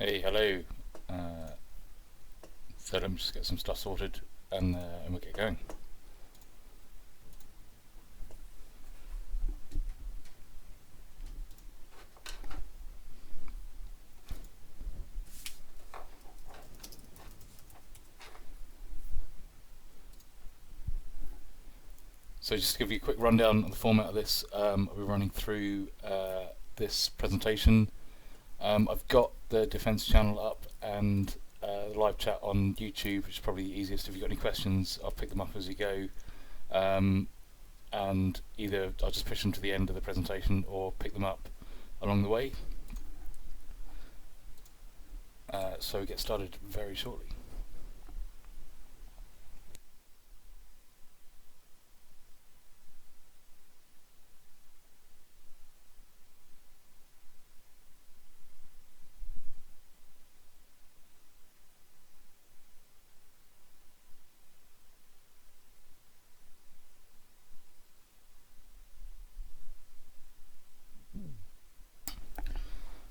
Hey, hello. So let me just get some stuff sorted and we'll get going. So just to give you a quick rundown of the format of this, I'll be running through this presentation. I've got the defense channel up and the live chat on YouTube, which is probably the easiest. If you've got any questions, I'll pick them up as you go. And either I'll just push them to the end of the presentation or pick them up along the way. So we get started very shortly.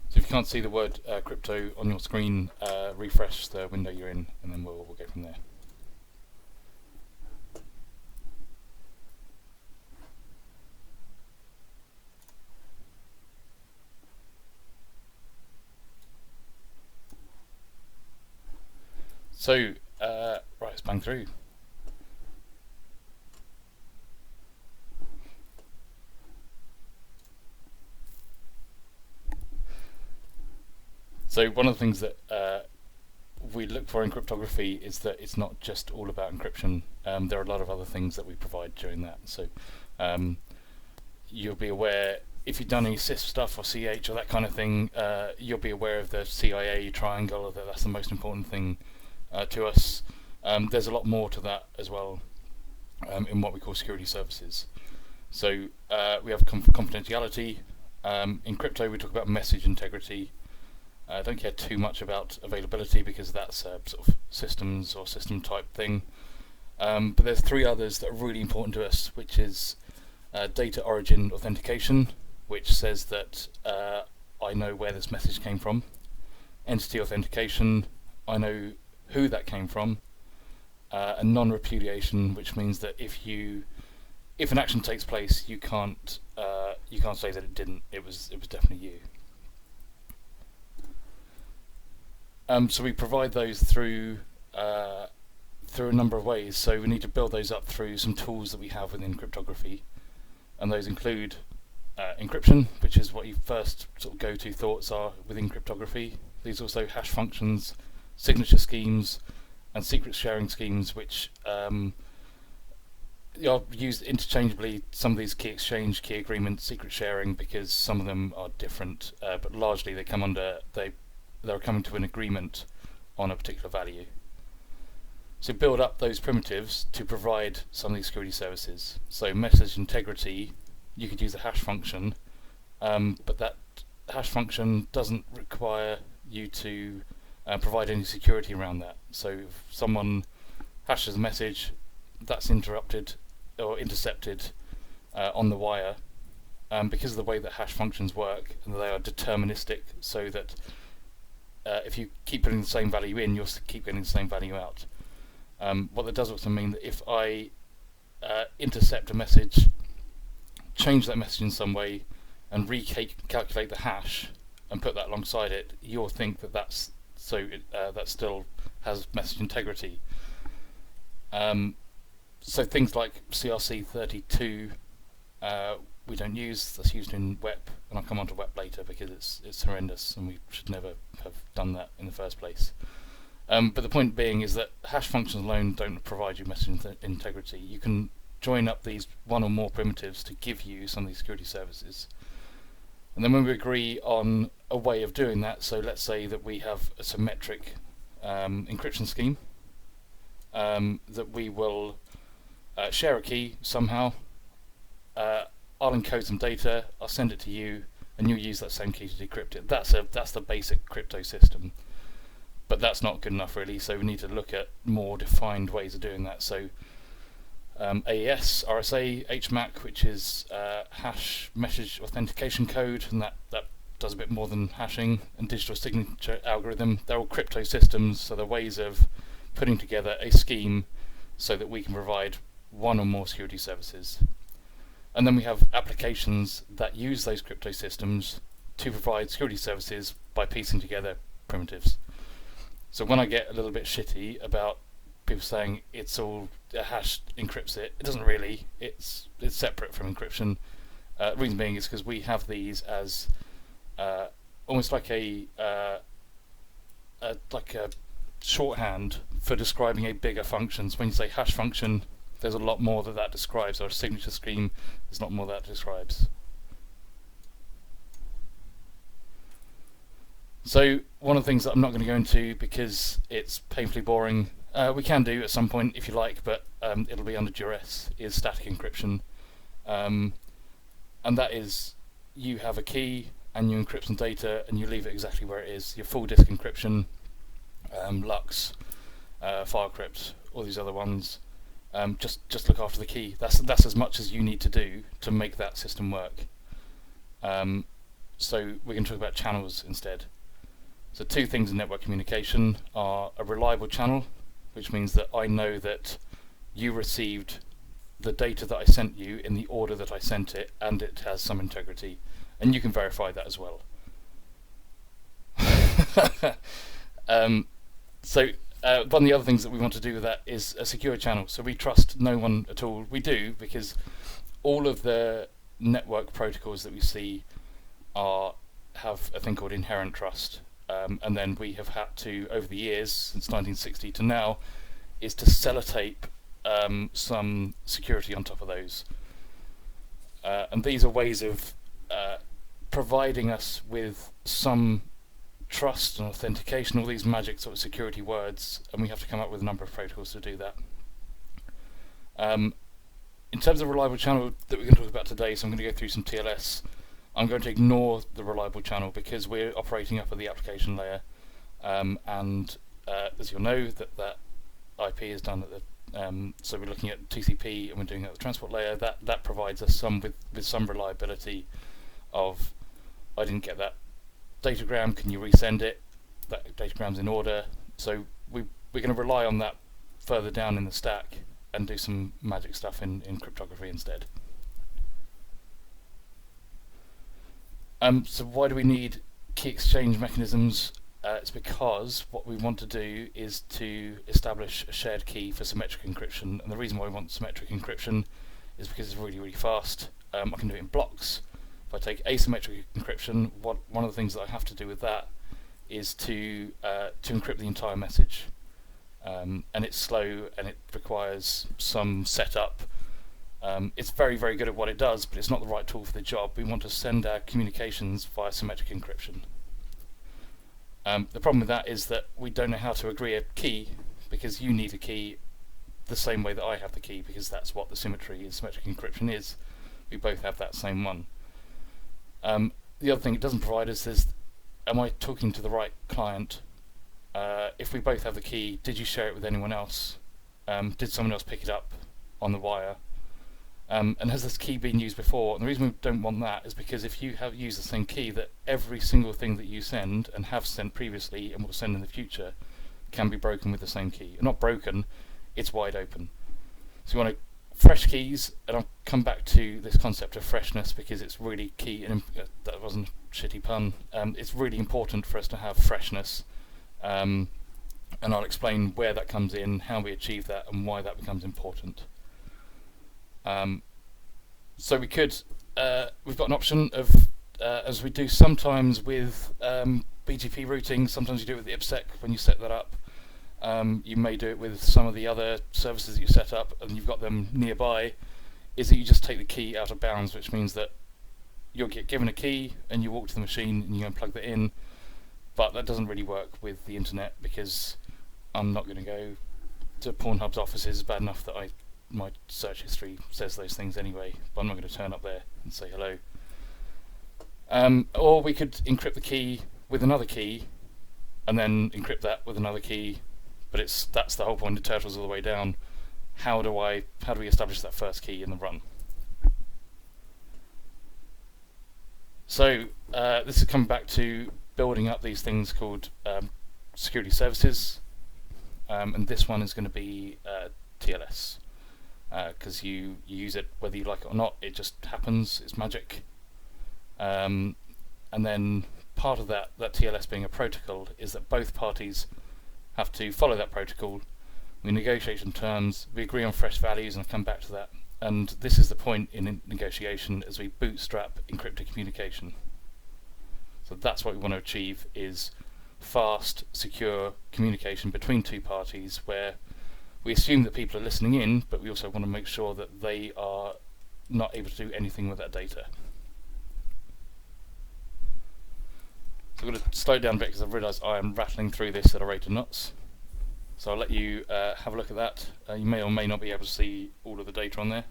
So if you can't see the word crypto on your screen, refresh the window you're in, and then we'll go from there. So, right, let's bang through. So one of the things that we look for in cryptography is that it's not just all about encryption. There are a lot of other things that we provide during that. So you'll be aware, if you've done any CISP stuff or CH or that kind of thing, you'll be aware of the CIA triangle, that that's the most important thing to us. There's a lot more to that as well in what we call security services. So we have confidentiality. In crypto we talk about message integrity. I don't care too much about availability because that's a sort of systems or system type thing. But there's three others that are really important to us, which is data origin authentication, which says that I know where this message came from. Entity authentication, I know who that came from. And non-repudiation, which means that if an action takes place, you can't say that it didn't. It was definitely you. So we provide those through a number of ways. So we need to build those up through some tools that we have within cryptography, and those include encryption, which is what your first sort of go-to thoughts are within cryptography. These also hash functions, signature schemes, and secret sharing schemes, which are used interchangeably. Some of these key exchange, key agreement, secret sharing, because some of them are different, but largely they come under they're coming to an agreement on a particular value. So build up those primitives to provide some of these security services. So message integrity, you could use a hash function, but that hash function doesn't require you to provide any security around that. So if someone hashes a message, that's interrupted or intercepted on the wire, because of the way that hash functions work, and they are deterministic, so that if you keep putting the same value in, you'll keep getting the same value out. What that does also mean that if I intercept a message, change that message in some way, and recalculate the hash and put that alongside it, you'll think that that still has message integrity. So things like CRC32 we don't use. That's used in WEP, and I'll come on to WEP later because it's horrendous and we should never have done that in the first place. But the point being is that hash functions alone don't provide you message integrity. You can join up these one or more primitives to give you some of these security services. And then when we agree on a way of doing that, so let's say that we have a symmetric encryption scheme, that we will share a key somehow. I'll encode some data, I'll send it to you, and you'll use that same key to decrypt it. That's the basic crypto system. But that's not good enough really, so we need to look at more defined ways of doing that. So AES, RSA, HMAC, which is hash message authentication code, and that does a bit more than hashing, and digital signature algorithm. They're all crypto systems, so they're ways of putting together a scheme so that we can provide one or more security services. And then we have applications that use those crypto systems to provide security services by piecing together primitives. So when I get a little bit shitty about people saying it's all a hash encrypts it, it doesn't really. It's separate from encryption. The reason being is because we have these as almost like a shorthand for describing a bigger function. So when you say hash function, there's a lot more that describes, or a signature scheme, there's a lot more that describes. So one of the things that I'm not going to go into because it's painfully boring, we can do at some point if you like, but it'll be under duress, is static encryption. And that is, you have a key and you encrypt some data and you leave it exactly where it is. Your full disk encryption, Lux, FileCrypt, all these other ones. Just look after the key. That's as much as you need to do to make that system work. So we're going to talk about channels instead. So two things in network communication are a reliable channel, which means that I know that you received the data that I sent you in the order that I sent it, and it has some integrity, and you can verify that as well. One of the other things that we want to do with that is a secure channel. So we trust no one at all. We do, because all of the network protocols that we see have a thing called inherent trust. And then we have had to, over the years, since 1960 to now, is to sellotape some security on top of those. And these are ways of providing us with some trust and authentication, all these magic sort of security words, and we have to come up with a number of protocols to do that. In terms of reliable channel that we're going to talk about today, so I'm going to go through some TLS. I'm going to ignore the reliable channel because we're operating up at the application layer, and as you'll know, that IP is done at the so we're looking at TCP and we're doing it at the transport layer. That provides us with some reliability of, I didn't get that datagram, can you resend it? That datagram's in order. So we're going to rely on that further down in the stack and do some magic stuff in cryptography instead. So why do we need key exchange mechanisms? It's because what we want to do is to establish a shared key for symmetric encryption, and the reason why we want symmetric encryption is because it's really, really fast. I can do it in blocks. If I take asymmetric encryption, one of the things that I have to do with that is to encrypt the entire message, and it's slow and it requires some setup. It's very, very good at what it does, but it's not the right tool for the job. We want to send our communications via symmetric encryption. The problem with that is that we don't know how to agree a key, because you need a key the same way that I have the key, because that's what the symmetry in symmetric encryption is. We both have that same one. The other thing it doesn't provide is am I talking to the right client? If we both have the key, did you share it with anyone else? Did someone else pick it up on the wire? And has this key been used before? And the reason we don't want that is because if you have used the same key, that every single thing that you send and have sent previously and will send in the future can be broken with the same key. Not broken, it's wide open. So you want fresh keys, and I'll come back to this concept of freshness because it's really key, and that wasn't a shitty pun. It's really important for us to have freshness, and I'll explain where that comes in, how we achieve that, and why that becomes important. So we've got an option of, as we do sometimes with BGP routing, sometimes you do it with the IPsec when you set that up. You may do it with some of the other services that you set up and you've got them nearby, is that you just take the key out of bounds, which means that you'll get given a key and you walk to the machine and you go and plug that in, but that doesn't really work with the internet because I'm not going to go to Pornhub's offices. It's bad enough that my search history says those things anyway, but I'm not going to turn up there and say hello. Or we could encrypt the key with another key and then encrypt that with another key, but that's the whole point of Turtles All the Way Down. How do we establish that first key in the run? So this is coming back to building up these things called security services, and this one is going to be TLS, because you use it whether you like it or not. It just happens. It's magic. And then part of that TLS being a protocol is that both parties have to follow that protocol. We negotiate some terms, we agree on fresh values, and I'll come back to that. And this is the point in negotiation as we bootstrap encrypted communication. So that's what we want to achieve, is fast, secure communication between two parties where we assume that people are listening in, but we also want to make sure that they are not able to do anything with that data. So I'm going to slow down a bit because I've realised I am rattling through this at a rate of knots. So I'll let you have a look at that. You may or may not be able to see all of the data on there.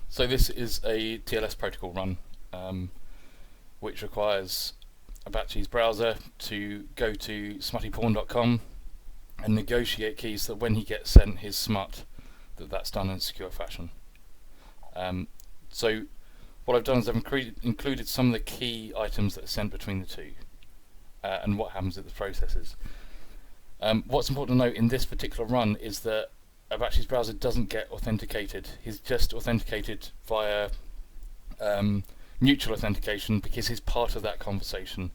So this is a TLS protocol run, which requires Apache's browser to go to smuttyporn.com and negotiate keys so that when he gets sent his smut, that's done in a secure fashion. So what I've done is I've included some of the key items that are sent between the two, and what happens with the processes. What's important to note in this particular run is that Apache's browser doesn't get authenticated. He's just authenticated via mutual authentication because he's part of that conversation.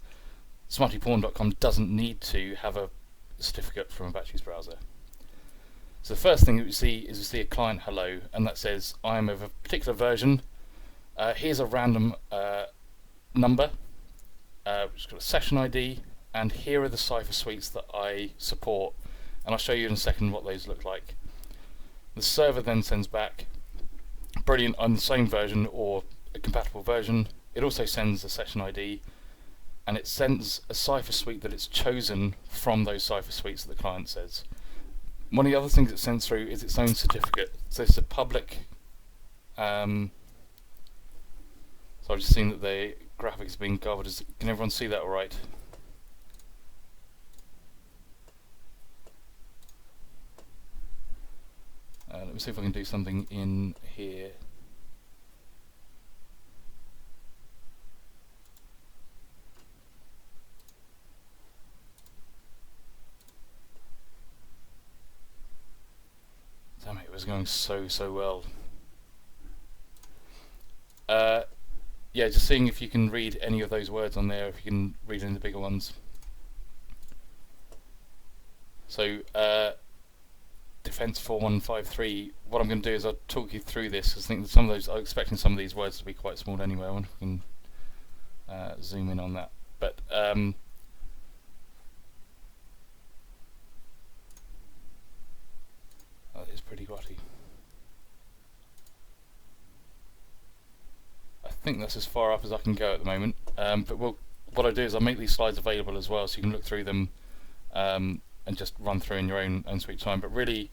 SmuttyPorn.com doesn't need to have a certificate from Apache's browser. So the first thing that we see is we see a client hello, and that says I am of a particular version. Here's a random number, which has got a session ID, and here are the cipher suites that I support, and I'll show you in a second what those look like. The server then sends back, brilliant, I'm the same version or a compatible version. It also sends a session ID, and it sends a cipher suite that it's chosen from those cipher suites that the client says. One of the other things it sends through is its own certificate. So it's a public. So I've just seen that the graphic is being covered. Can everyone see that all right? Let me see if I can do something in here. Damn it, it was going so well. Yeah, just seeing if you can read any of those words on there, if you can read any of the bigger ones. So, Defense 4153, what I'm going to do is I'll talk you through this, because I think that some of those, I'm expecting some of these words to be quite small anyway. I wonder if we can zoom in on that. But, that is pretty grotty. I think that's as far up as I can go at the moment. But what I do is I'll make these slides available as well, so you can look through them and just run through in your own sweet time. But really,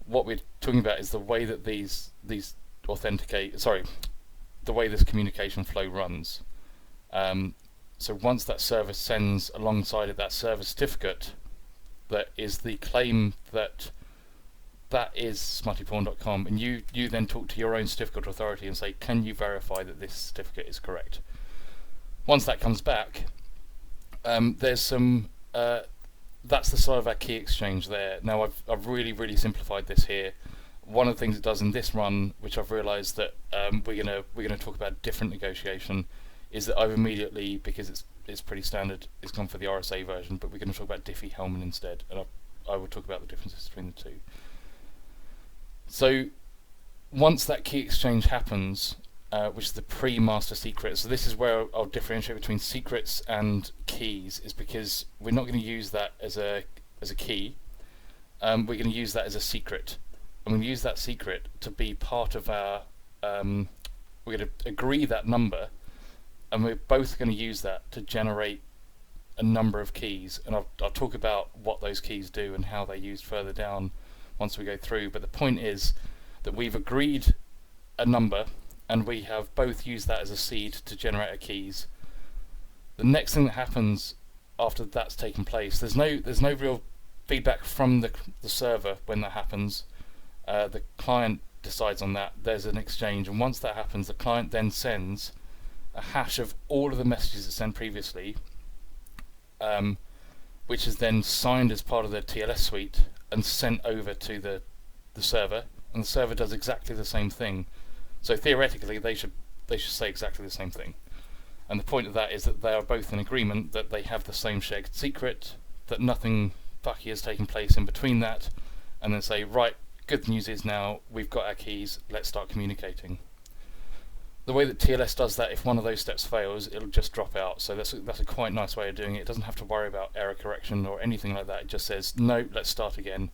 what we're talking about is the way that these authenticate. Sorry, the way this communication flow runs. So once that server sends alongside of that server certificate, that is the claim that is smuttyporn.com, and you then talk to your own certificate authority and say, can you verify that this certificate is correct? Once that comes back, there's some that's the side of our key exchange there. Now I've really simplified this here. One of the things it does in this run, which I've realised that we're gonna talk about different negotiation, is that I've immediately, because it's pretty standard, it's gone for the RSA version, but we're going to talk about diffie-hellman instead, and I will talk about the differences between the two. So once that key exchange happens, which is the pre-master secret, so this is where I'll differentiate between secrets and keys, is because we're not going to use that as a key. We're going to use that as a secret. I'm going to use that secret to be part of our, we're going to agree that number, and we're both going to use that to generate a number of keys, and I'll talk about what those keys do and how they're used further down once we go through. But the point is that we've agreed a number, and we have both used that as a seed to generate our keys. The next thing that happens after that's taken place, there's no real feedback from the server when that happens. The client decides on that. There's an exchange, and once that happens, the client then sends a hash of all of the messages it sent previously, which is then signed as part of the TLS suite and sent over to the server, and the server does exactly the same thing. So theoretically, they should say exactly the same thing. And the point of that is that they are both in agreement that they have the same shared secret, that nothing fucky has taken place in between that, and then say, right, good news is now we've got our keys, let's start communicating. The way that TLS does that, if one of those steps fails, it'll just drop out. So that's a quite nice way of doing it. It doesn't have to worry about error correction or anything like that. It just says, no, let's start again,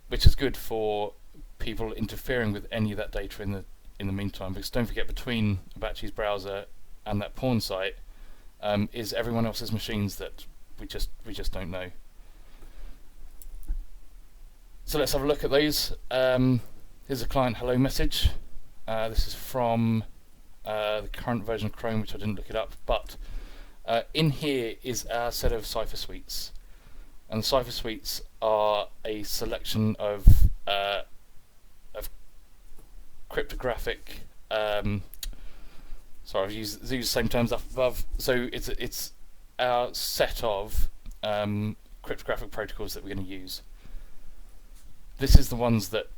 which is good for people interfering with any of that data in the meantime. Because don't forget, between Apache's browser and that pawn site is everyone else's machines that we just don't know. So let's have a look at those. Here's a client hello message. This is from the current version of Chrome, which I didn't look it up, but in here is our set of cipher suites, and the cipher suites are a selection of cryptographic. Sorry, I've used the same terms up above. So it's our set of cryptographic protocols that we're going to use. This is the ones that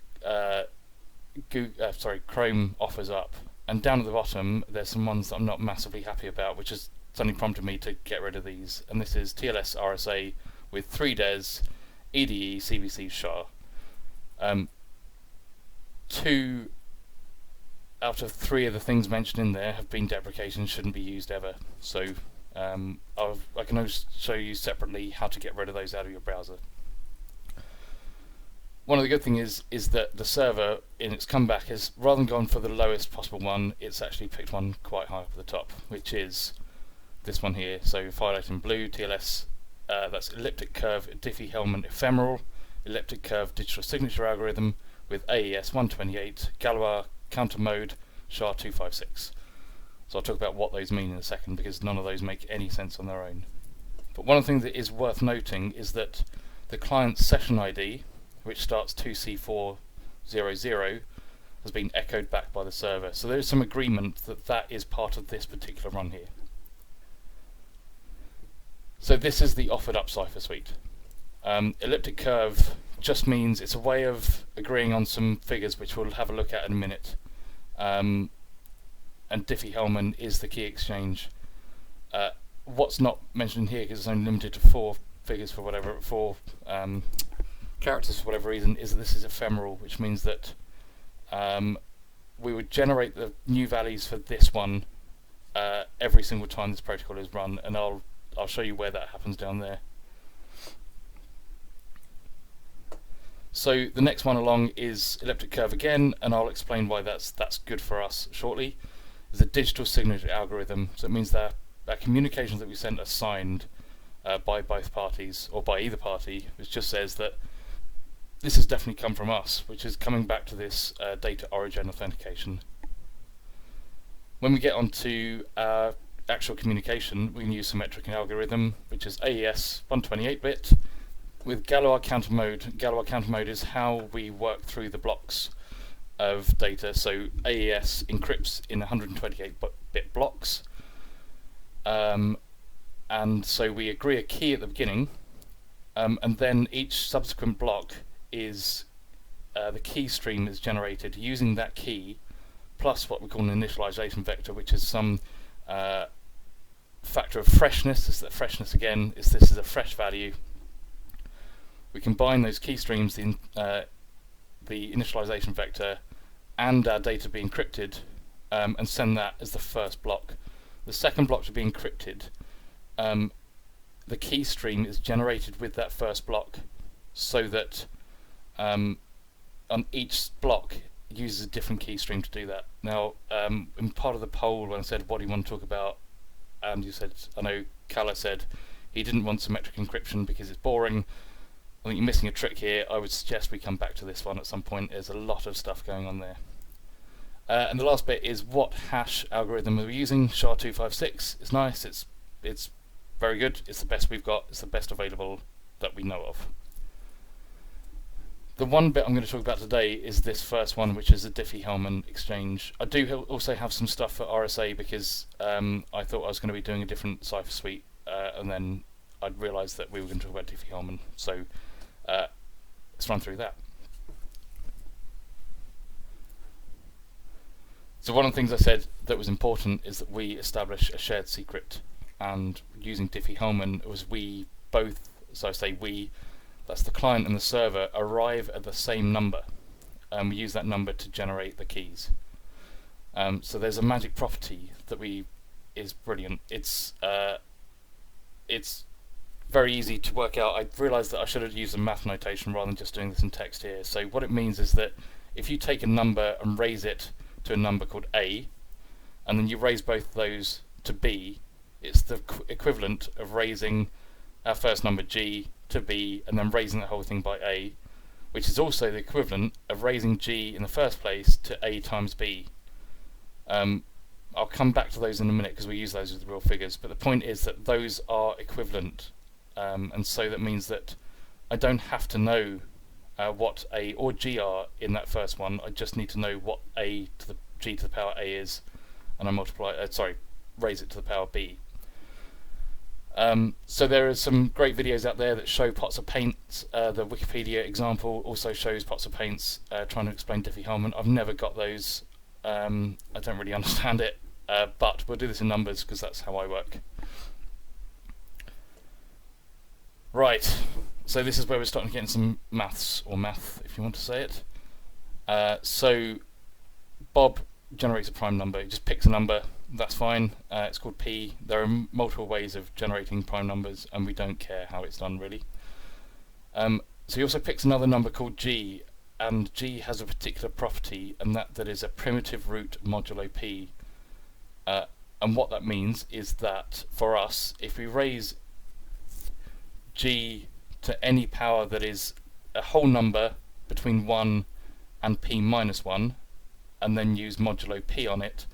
Chrome offers up, and down at the bottom there's some ones that I'm not massively happy about, which has suddenly prompted me to get rid of these. And this is TLS RSA with 3 DES, EDE, CBC, SHA. 2 out of 3 of the things mentioned in there have been deprecated and shouldn't be used ever. So I can always show you separately how to get rid of those out of your browser. One of the good things is that the server, in its comeback, has rather than gone for the lowest possible one, it's actually picked one quite high up at the top, which is this one here. So highlighted in blue, TLS, that's elliptic curve diffie-hellman ephemeral, elliptic curve digital signature algorithm with AES 128, Galois counter mode, SHA-256. So I'll talk about what those mean in a second, because none of those make any sense on their own. But one of the things that is worth noting is that the client's session ID, which starts 2C400, has been echoed back by the server. So there is some agreement that that is part of this particular run here. So this is the offered up cipher suite. Elliptic curve just means it's a way of agreeing on some figures, which we'll have a look at in a minute. And diffie-hellman is the key exchange. What's not mentioned here, because it's only limited to 4 figures for whatever, 4 characters for whatever reason, is that this is ephemeral, which means that we would generate the new values for this one every single time this protocol is run, and I'll show you where that happens down there. So the next one along is elliptic curve again, and I'll explain why that's good for us shortly. It's a digital signature algorithm, so it means that our communications that we send are signed by both parties, or by either party, which just says that this has definitely come from us, which is coming back to this data origin authentication. When we get onto our actual communication, we can use symmetric algorithm, which is AES 128-bit with Galois counter mode. Galois counter mode is how we work through the blocks of data. So AES encrypts in 128-bit blocks, and so we agree a key at the beginning, and then each subsequent block is the key stream is generated using that key plus what we call an initialization vector, which is some factor of freshness. This is the freshness again. This is a fresh value. We combine those key streams, the initialization vector, and our data being encrypted, and send that as the first block. The second block to be encrypted, the key stream is generated with that first block, so that on each block uses a different key stream to do that. Now, in part of the poll, when I said what do you want to talk about, and you said, I know Kalle said he didn't want symmetric encryption because it's boring. I think you're missing a trick here. I would suggest we come back to this one at some point. There's a lot of stuff going on there. And the last bit is what hash algorithm are we using. SHA-256 is nice. It's very good. It's the best we've got. It's the best available that we know of. The one bit I'm going to talk about today is this first one, which is a diffie-hellman exchange. I do also have some stuff for RSA because I thought I was going to be doing a different cipher suite, and then I'd realised that we were going to talk about diffie-hellman. So let's run through that. So one of the things I said that was important is that we establish a shared secret, and using diffie-hellman it was we both, so I say we, that's the client and the server, arrive at the same number, and we use that number to generate the keys. So there's a magic property that is brilliant. It's very easy to work out. I realised that I should have used a math notation rather than just doing this in text here. So what it means is that if you take a number and raise it to a number called A, and then you raise both of those to B, it's the equivalent of raising our first number G to B and then raising the whole thing by A, which is also the equivalent of raising G in the first place to A times B. I'll come back to those in a minute because we use those with real figures, but the point is that those are equivalent, and so that means that I don't have to know what A or G are in that first one. I just need to know what A to the G to the power A is, and I raise it to the power B. So there are some great videos out there that show pots of paints. The Wikipedia example also shows pots of paints trying to explain diffie-hellman. I've never got those. I don't really understand it, but we'll do this in numbers because that's how I work. Right, so this is where we're starting to get into some maths, or math if you want to say it. So Bob generates a prime number. He just picks a number. That's fine. It's called P. There are multiple ways of generating prime numbers, and we don't care how it's done really. So he also picks another number called G, and G has a particular property, and that is a primitive root modulo P. And what that means is that for us, if we raise G to any power that is a whole number between 1 and P minus 1, and then use modulo P on it,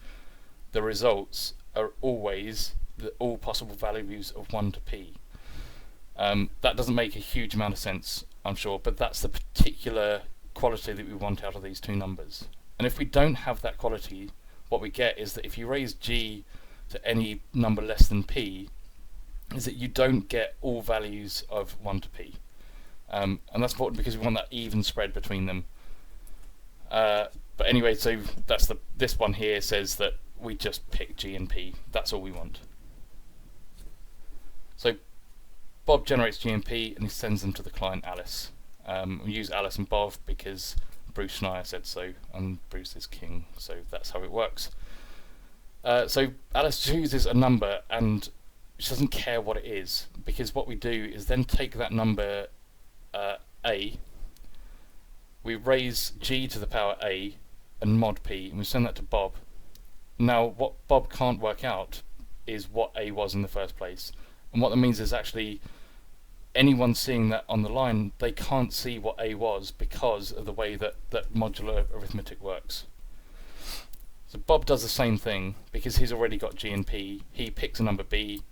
the results are always all possible values of 1 to P. That doesn't make a huge amount of sense, I'm sure, but that's the particular quality that we want out of these two numbers. And if we don't have that quality, what we get is that if you raise G to any number less than P, is that you don't get all values of 1 to P. And that's important because we want that even spread between them. But anyway, so this one here says that we just pick G and P. That's all we want. So Bob generates G and P and he sends them to the client Alice. We use Alice and Bob because Bruce Schneier said so, and Bruce is king, so that's how it works. So Alice chooses a number and she doesn't care what it is, because what we do is then take that number A, we raise G to the power A and mod P, and we send that to Bob. Now what Bob can't work out is what A was in the first place, and what that means is actually anyone seeing that on the line, they can't see what A was because of the way that modular arithmetic works. So Bob does the same thing because he's already got G and P. He picks a number B,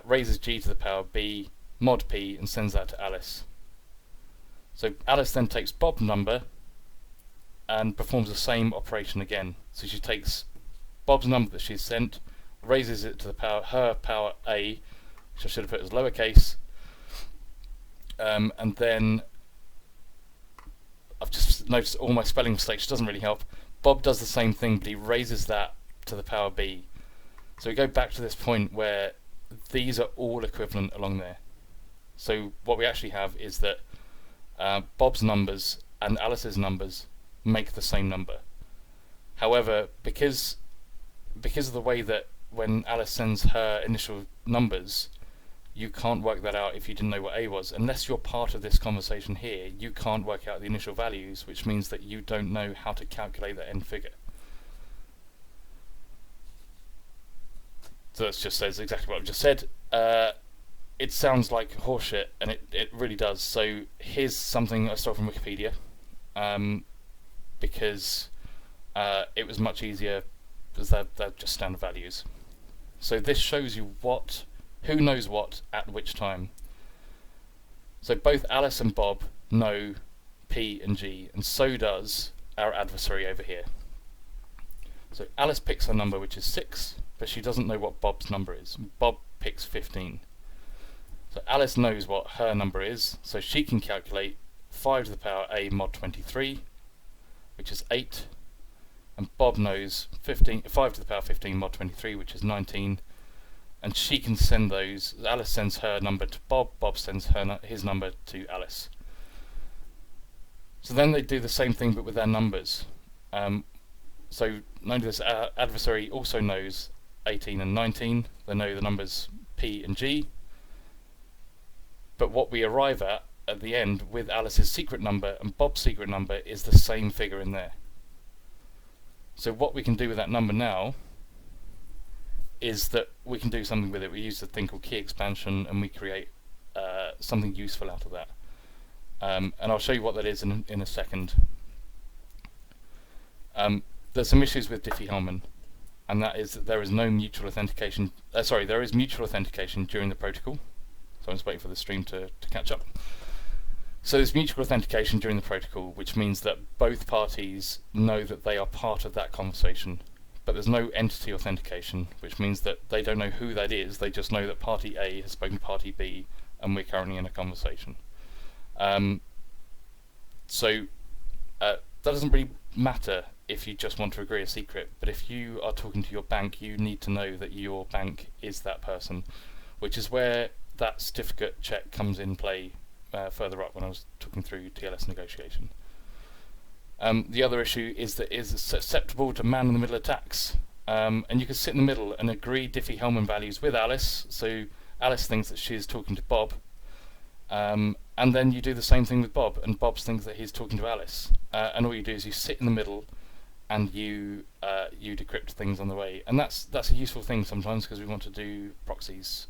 raises G to the power B, mod P, and sends that to Alice. So Alice then takes Bob's number and performs the same operation again. So she takes Bob's number that she's sent, raises it to the power her power A, which I should have put as lowercase, and then I've just noticed all my spelling mistakes, which doesn't really help. Bob does the same thing, but he raises that to the power B. So we go back to this point where these are all equivalent along there. So what we actually have is that Bob's numbers and Alice's numbers make the same number. However, because of the way that when Alice sends her initial numbers, you can't work that out if you didn't know what A was. Unless you're part of this conversation here, you can't work out the initial values, which means that you don't know how to calculate that end figure. So that just says exactly what I've just said. It sounds like horseshit, and it really does. So here's something I stole from Wikipedia, because it was much easier, because they're just standard values. So this shows you who knows what at which time. So both Alice and Bob know P and G, and so does our adversary over here. So Alice picks her number, which is 6, but she doesn't know what Bob's number is. Bob picks 15. So Alice knows what her number is, so she can calculate 5 to the power a mod 23, which is 8, and Bob knows 5 to the power 15 mod 23, which is 19, and she can send those. Alice sends her number to Bob, Bob sends his number to Alice. So then they do the same thing but with their numbers. So not only this, our adversary also knows 18 and 19, they know the numbers P and G, but what we arrive at the end with Alice's secret number and Bob's secret number is the same figure in there. So what we can do with that number now is that we can do something with it. We use the thing called key expansion and we create something useful out of that. And I'll show you what that is in a second. There's some issues with diffie-hellman, and that is that there is no mutual authentication. There is mutual authentication during the protocol. So I'm just waiting for the stream to catch up. So there's mutual authentication during the protocol, which means that both parties know that they are part of that conversation. But there's no entity authentication, which means that they don't know who that is. They just know that party A has spoken to party B, and we're currently in a conversation. So that doesn't really matter if you just want to agree a secret, but if you are talking to your bank, you need to know that your bank is that person, which is where that certificate check comes in play further up when I was talking through TLS negotiation. The other issue is that it is susceptible to man-in-the-middle attacks, and you can sit in the middle and agree diffie-hellman values with Alice, so Alice thinks that she is talking to Bob, and then you do the same thing with Bob, and Bob thinks that he's talking to Alice, and all you do is you sit in the middle and you decrypt things on the way, and that's a useful thing sometimes because we want to do proxies,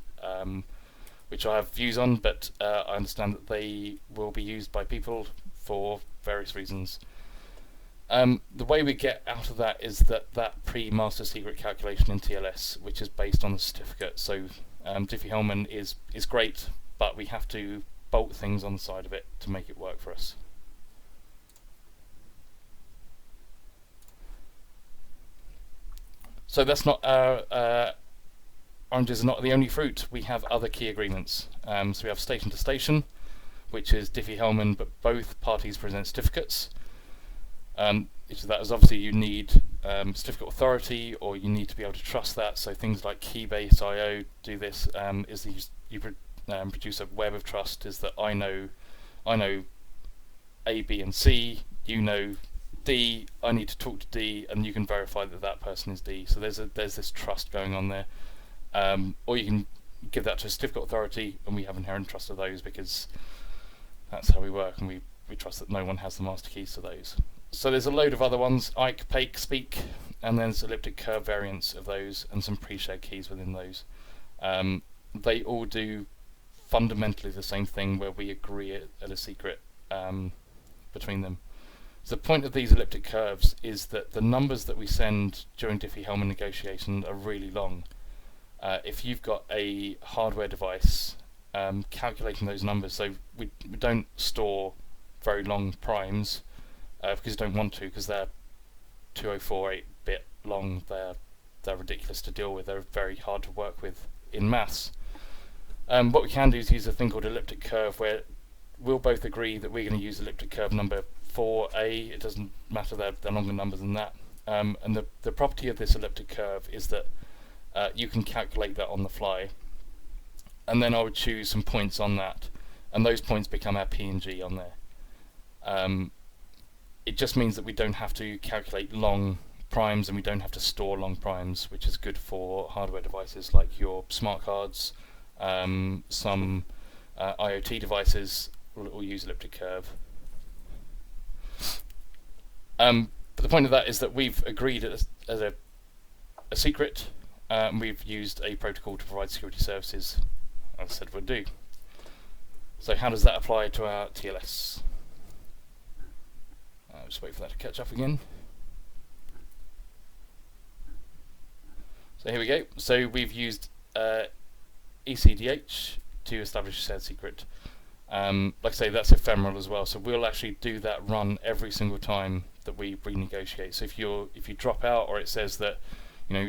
which I have views on, but I understand that they will be used by people for various reasons. The way we get out of that is that pre-master secret calculation in TLS, which is based on the certificate. So diffie-hellman is great, but we have to bolt things on the side of it to make it work for us. So that's not oranges are not the only fruit. We have other key agreements. So we have station to station, which is diffie-hellman, but both parties present certificates. That is obviously you need certificate authority, or you need to be able to trust that. So things like Keybase IO do this. Is that you produce a web of trust. Is that I know A, B, and C. You know D. I need to talk to D, and you can verify that that person is D. So there's this trust going on there. Or you can give that to a certificate authority, and we have inherent trust of those because that's how we work, and we trust that no one has the master keys to those. So there's a load of other ones, Ike, Pake, Speak, and then there's elliptic curve variants of those, and some pre-shared keys within those. They all do fundamentally the same thing where we agree at a secret between them. So the point of these elliptic curves is that the numbers that we send during diffie-hellman negotiation are really long. If you've got a hardware device, calculating those numbers, so we don't store very long primes because we don't want to, because they're 2048-bit long. They're ridiculous to deal with. They're very hard to work with in maths. What we can do is use a thing called elliptic curve, where we'll both agree that we're going to use elliptic curve number 4a. It doesn't matter, they're longer numbers than that. And the property of this elliptic curve is that you can calculate that on the fly, and then I would choose some points on that, and those points become our P and G on there. It just means that we don't have to calculate long primes, and we don't have to store long primes, which is good for hardware devices like your smart cards. Some IoT devices will use elliptic curve. But the point of that is that we've agreed as a secret. We've used a protocol to provide security services, as I said we'd do. So how does that apply to our TLS? Just wait for that to catch up again. So here we go. So we've used ECDH to establish a shared secret. Like I say, that's ephemeral as well. So we'll actually do that run every single time that we renegotiate. So if you drop out, or it says that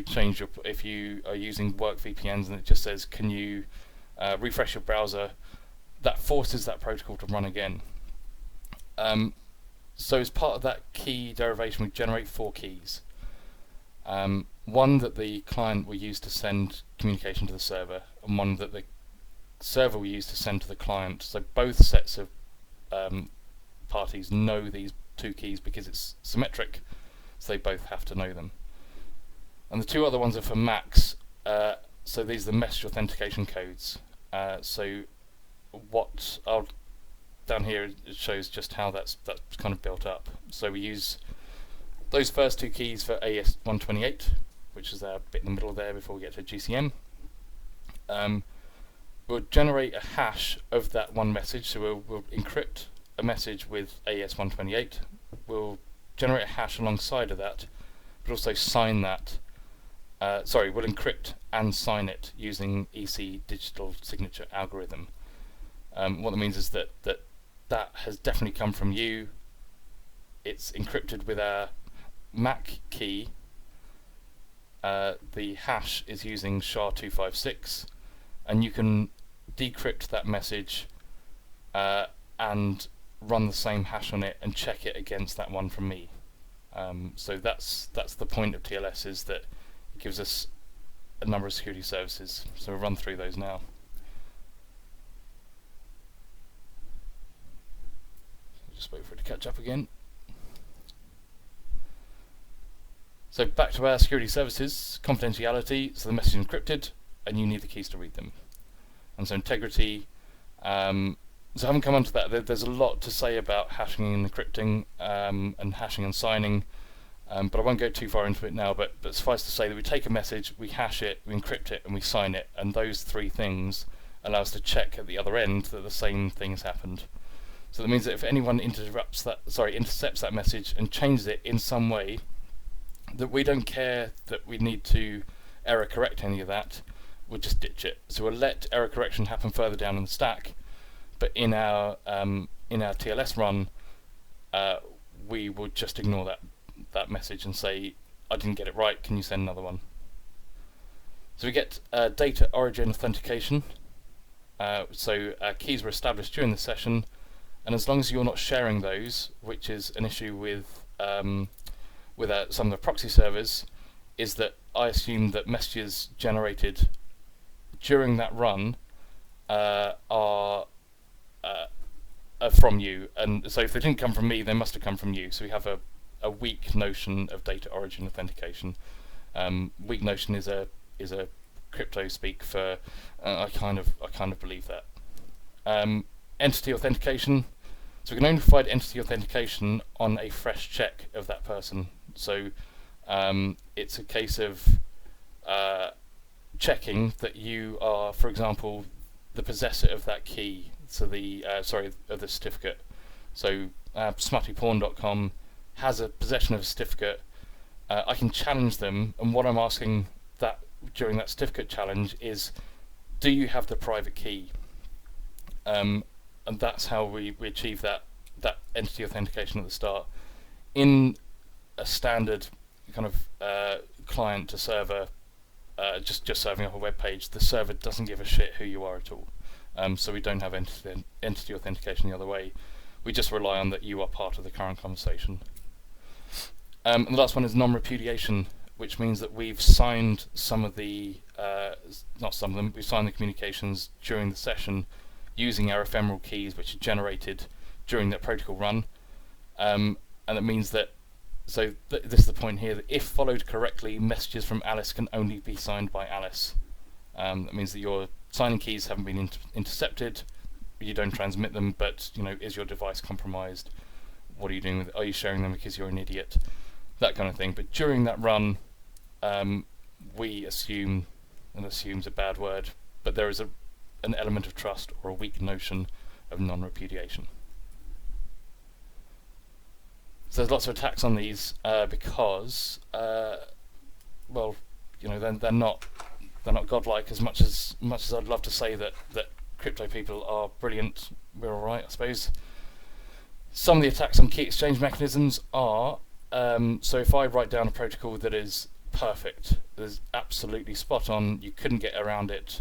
change your, if you are using work VPNs and it just says can you refresh your browser, that forces that protocol to run again. So as part of that key derivation, we generate 4 keys. One that the client will use to send communication to the server, and one that the server will use to send to the client. So both sets of parties know these 2 keys because it's symmetric, so they both have to know them. And the 2 other ones are for Macs, so these are the message authentication codes. So what I'll down here, it shows just how that's kind of built up. So we use those first 2 keys for AES-128, which is that bit in the middle there before we get to GCM. We'll generate a hash of that one message, so we'll encrypt a message with AES-128. We'll generate a hash alongside of that, but also sign that. We'll encrypt and sign it using EC digital signature algorithm. What that means is that has definitely come from you. It's encrypted with our MAC key. The hash is using SHA-256, and you can decrypt that message and run the same hash on it and check it against that one from me. So that's the point of TLS, is that it gives us a number of security services. So we'll run through those now. Just wait for it to catch up again. So back to our security services, confidentiality, so the message is encrypted and you need the keys to read them. And so integrity, so I haven't come on to that. There's a lot to say about hashing and encrypting and hashing and signing, but I won't go too far into it now, but suffice to say that we take a message, we hash it, we encrypt it, and we sign it, and those 3 things allow us to check at the other end that the same thing has happened. So that means that if anyone intercepts that message and changes it in some way, that we don't care that we need to error correct any of that, we'll just ditch it. So we'll let error correction happen further down in the stack, but in our TLS run, we will just ignore that message and say, I didn't get it right, can you send another one? So we get data origin authentication. So our keys were established during the session, and as long as you're not sharing those, which is an issue with some of the proxy servers, is that I assume that messages generated during that run are from you, and so if they didn't come from me, they must have come from you. So we have a weak notion of data origin authentication. Weak notion is a crypto speak for I kind of believe that. Entity authentication. So we can only provide entity authentication on a fresh check of that person. So it's a case of checking that you are, for example, the possessor of that key. So the of the certificate. So smuttyporn.com has a possession of a certificate. I can challenge them, and what I'm asking that during that certificate challenge is, do you have the private key? And that's how we achieve that entity authentication at the start. In a standard kind of client to server, just serving up a web page, the server doesn't give a shit who you are at all. So we don't have entity authentication the other way. We just rely on that you are part of the current conversation. And the last one is non-repudiation, which means that we've signed some of the, not some of them, we've signed the communications during the session using our ephemeral keys, which are generated during that protocol run. And it means that, so this is the point here, that if followed correctly, messages from Alice can only be signed by Alice. That means that your signing keys haven't been intercepted, you don't transmit them, but is your device compromised? What are you doing with it? Are you sharing them because you're an idiot? That kind of thing. But during that run, we assume, and assume's a bad word, but there is an element of trust or a weak notion of non-repudiation. So there's lots of attacks on these because, well, they're not godlike as much as I'd love to say that crypto people are brilliant. We're alright, I suppose. Some of the attacks on key exchange mechanisms are, so if I write down a protocol that is perfect, that is absolutely spot on, you couldn't get around it,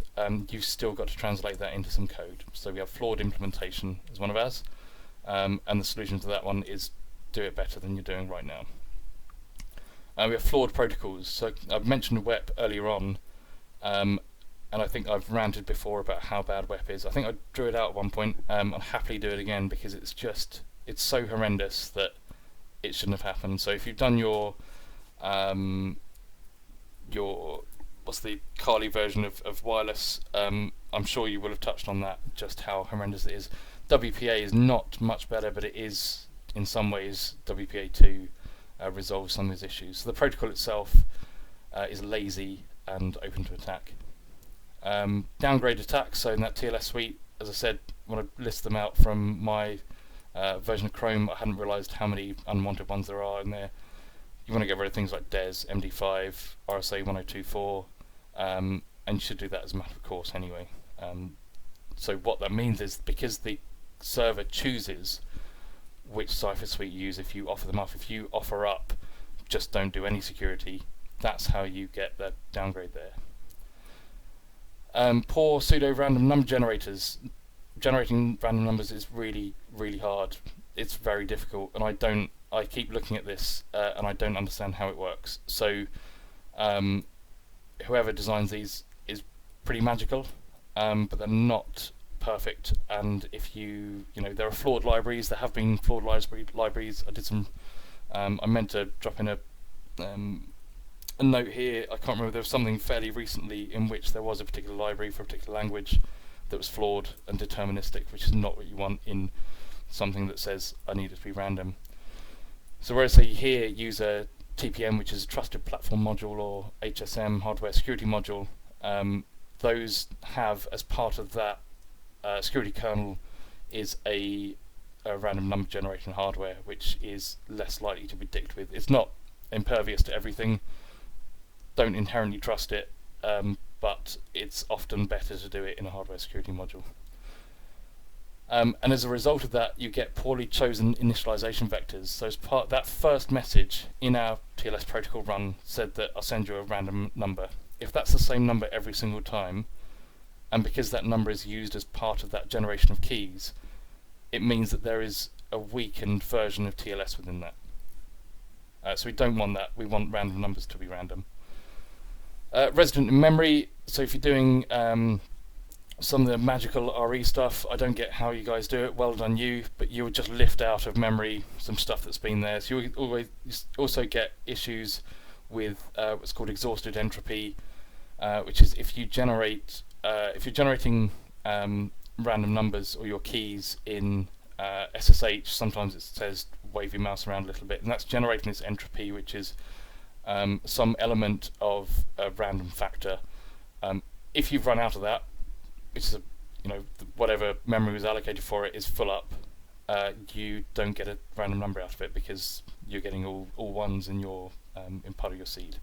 you've still got to translate that into some code. So we have flawed implementation as one of ours, and the solution to that one is do it better than you're doing right now. We have flawed protocols. So I've mentioned WEP earlier on, and I think I've ranted before about how bad WEP is. I think I drew it out at one point. I'll happily do it again because it's so horrendous that it shouldn't have happened. So if you've done your what's the Kali version of wireless, I'm sure you will have touched on that, just how horrendous it is. WPA is not much better, but it is in some ways WPA2 resolves some of these issues. So the protocol itself is lazy and open to attack. Downgrade attacks, so in that TLS suite, as I said, when I list them out from my version of Chrome, I hadn't realised how many unwanted ones there are in there. You want to get rid of things like DES, MD5, RSA 1024, and you should do that as a matter of course anyway. So what that means is, because the server chooses which cipher suite you use if you offer them up, if you offer up just don't do any security, that's how you get that downgrade there. Poor pseudo-random number generators. Generating random numbers is really, really hard. It's very difficult, and I keep looking at this and I don't understand how it works. So whoever designs these is pretty magical, but they're not perfect. And if there are flawed libraries. There have been flawed libraries. I did some. I meant to drop in a note here. I can't remember. There was something fairly recently in which there was a particular library for a particular language that was flawed and deterministic, which is not what you want in something that says I need it to be random. So whereas say here use a TPM, which is a trusted platform module, or HSM, hardware security module, those have as part of that security kernel is a random number generation hardware, which is less likely to be dicked with. It's not impervious to everything. Don't inherently trust it, but it's often better to do it in a hardware security module. And as a result of that, you get poorly chosen initialization vectors. So as part that first message in our TLS protocol run said that I'll send you a random number. If that's the same number every single time, and because that number is used as part of that generation of keys, it means that there is a weakened version of TLS within that. So we don't want that. We want random numbers to be random. Resident in memory. So if you're doing some of the magical RE stuff, I don't get how you guys do it. Well done you, but you would just lift out of memory some stuff that's been there. So you always also get issues with what's called exhausted entropy, which is if you're generating random numbers or your keys in SSH, sometimes it says wave your mouse around a little bit, and that's generating this entropy, which is some element of a random factor. If you've run out of that, which is whatever memory was allocated for it is full up, you don't get a random number out of it because you're getting all ones in your in part of your seed.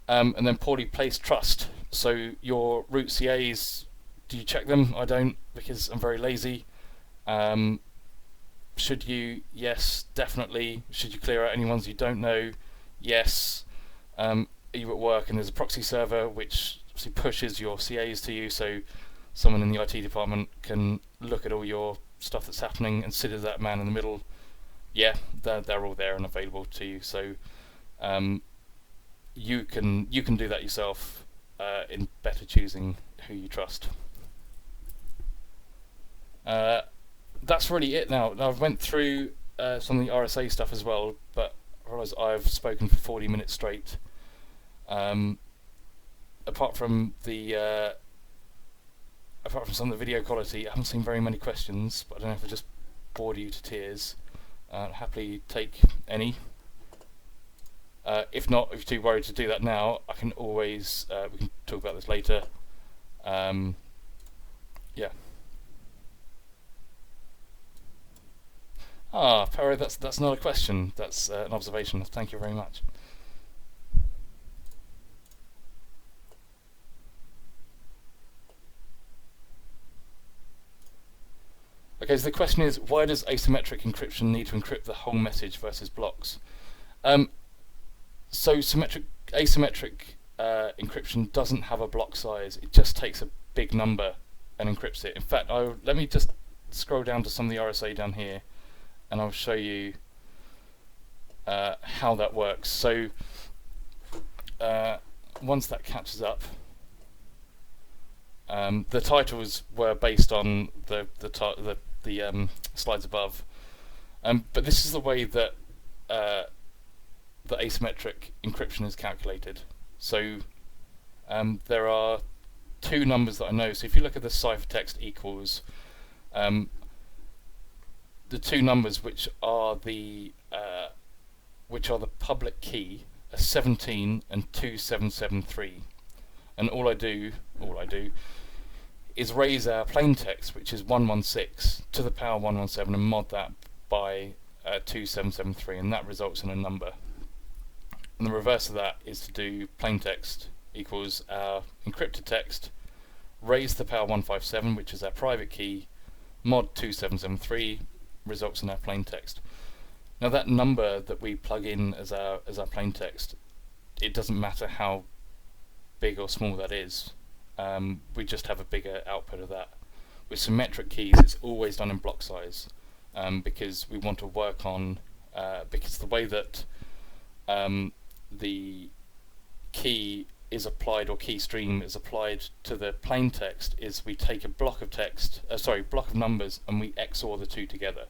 And then poorly placed trust. So your root CAs, do you check them? I don't, because I'm very lazy. Should you? Yes, definitely. Should you clear out any ones you don't know? Yes. Are you at work and there's a proxy server which obviously pushes your CAs to you, so someone in the IT department can look at all your stuff that's happening and sit as that man in the middle? Yeah, they're all there and available to you. So you can do that yourself in better choosing who you trust. That's really it now. I've went through some of the RSA stuff as well, but I realise I've spoken for 40 minutes straight. Apart from some of the video quality, I haven't seen very many questions, but I don't know if I just bored you to tears. I'll happily take any. If not, if you're too worried to do that now, I can always we can talk about this later. Yeah. Perro, that's not a question. That's an observation. Thank you very much. Okay, so the question is, why does asymmetric encryption need to encrypt the whole message versus blocks? So asymmetric encryption doesn't have a block size. It just takes a big number and encrypts it. In fact, let me just scroll down to some of the RSA down here, and I'll show you how that works. So once that catches up, the titles were based on the slides above, but this is the way that the asymmetric encryption is calculated. So there are two numbers that I know. So if you look at the ciphertext equals, the two numbers which are the public key are 17 and 2773, and all I do is raise our plain text, which is 116 to the power 117, and mod that by 2773, and that results in a number. And the reverse of that is to do plain text equals our encrypted text, raise the power 157, which is our private key, mod 2773, results in our plain text. Now that number that we plug in as our plain text, it doesn't matter how big or small that is. We just have a bigger output of that. With symmetric keys, it's always done in block size, because we want to work on because the way that the key is applied, or key stream is applied to the plain text, is we take a block of numbers, and we XOR the two together.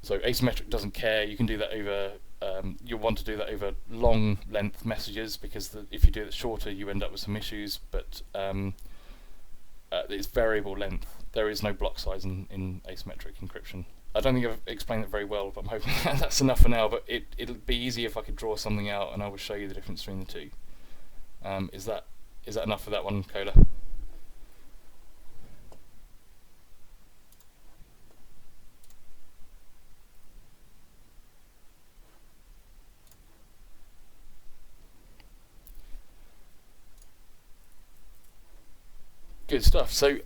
So asymmetric doesn't care. You can do that over. You'll want to do that over long length messages, because if you do it shorter, you end up with some issues. But it's variable length. There is no block size in asymmetric encryption. I don't think I've explained it very well, but I'm hoping that's enough for now. But it'll be easy if I could draw something out, and I will show you the difference between the two. Is that enough for that one, Kola? Good stuff. So,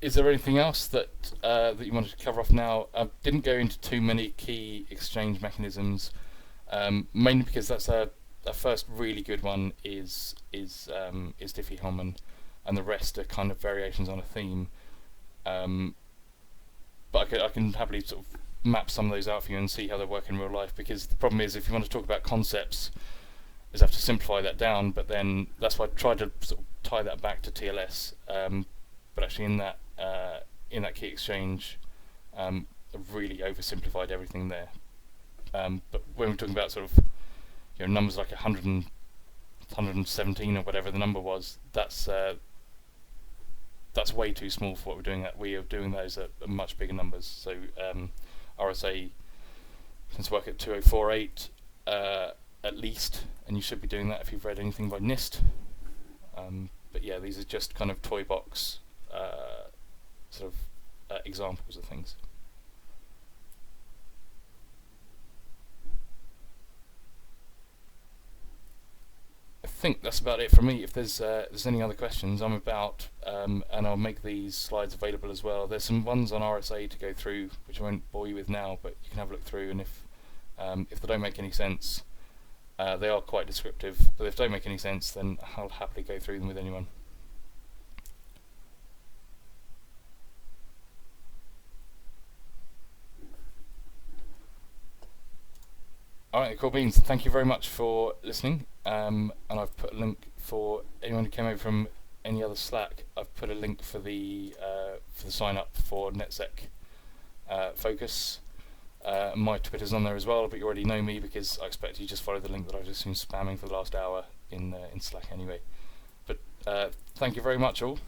is there anything else that that you wanted to cover off now? I didn't go into too many key exchange mechanisms, mainly because that's our first really good one is diffie-hellman, and the rest are kind of variations on a theme. But I can happily sort of map some of those out for you and see how they work in real life. Because the problem is, if you want to talk about concepts, is have to simplify that down. But then that's why I tried to sort of tie that back to TLS. But actually, in that key exchange, I've really oversimplified everything there. But when we're talking about sort of numbers like 117 or whatever the number was, that's way too small for what we're doing. We are doing those at much bigger numbers. So RSA tends to work at 2048 at least, and you should be doing that if you've read anything by NIST. But yeah, these are just kind of toy box sort of examples of things. I think that's about it from me. If there's any other questions, I'm about, and I'll make these slides available as well. There's some ones on RSA to go through, which I won't bore you with now, but you can have a look through, and if they don't make any sense, they are quite descriptive, but if they don't make any sense, then I'll happily go through them with anyone. Alright, cool beans. Thank you very much for listening. And I've put a link for anyone who came over from any other Slack. I've put a link for the sign up for NetSecFocus. My Twitter's on there as well, but you already know me because I expect you just follow the link that I've just been spamming for the last hour in Slack anyway. But thank you very much all.